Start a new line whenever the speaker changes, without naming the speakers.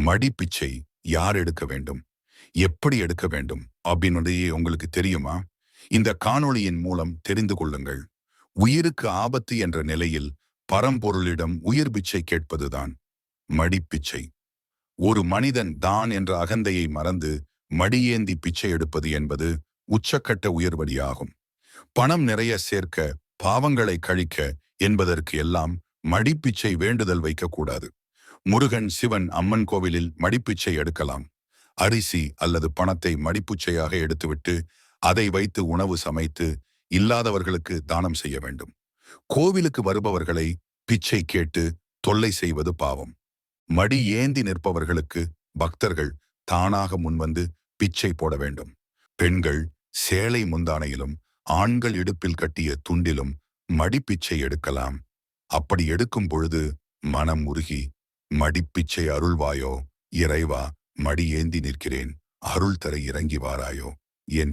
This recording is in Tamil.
மடிப்பிச்சை யார் எடுக்க வேண்டும், எப்படி எடுக்க வேண்டும் அப்படின்னு உங்களுக்கு தெரியுமா? இந்த காணொளியின் மூலம் தெரிந்து கொள்ளுங்கள். உயிருக்கு ஆபத்து என்ற நிலையில் பரம்பொருளிடம் உயிர் பிச்சை கேட்பதுதான் மடிப்பிச்சை. ஒரு மனிதன் தான் என்ற அகந்தையை மறந்து மடியேந்தி பிச்சை எடுப்பது என்பது உச்சக்கட்ட உயர்வடியாகும். பணம் நிறைய சேர்க்க, பாவங்களை கழிக்க என்பதற்கு எல்லாம் மடிப்பிச்சை வேண்டுதல் வைக்கக்கூடாது. முருகன், சிவன், அம்மன் கோவிலில் மடிப்பிச்சை எடுக்கலாம். அரிசி அல்லது பணத்தை மடிப்புச்சையாக எடுத்துவிட்டு அதை வைத்து உணவு சமைத்து இல்லாதவர்களுக்கு தானம் செய்ய வேண்டும். கோவிலுக்கு வருபவர்களை பிச்சை கேட்டு தொல்லை செய்வது பாவம். மடி ஏந்தி நிற்பவர்களுக்கு பக்தர்கள் தானாக முன்வந்து பிச்சை போட வேண்டும். பெண்கள் சேலை முந்தானையிலும் ஆண்கள் இடுப்பில் கட்டிய துண்டிலும் மடிப்பிச்சை எடுக்கலாம். அப்படி எடுக்கும் பொழுது மனம் உருகி, மடிப்பிச்சை அருள்வாயோ இறைவா, மடி ஏந்தி நிற்கிறேன், அருள் தர இறங்கி வாராயோ என்று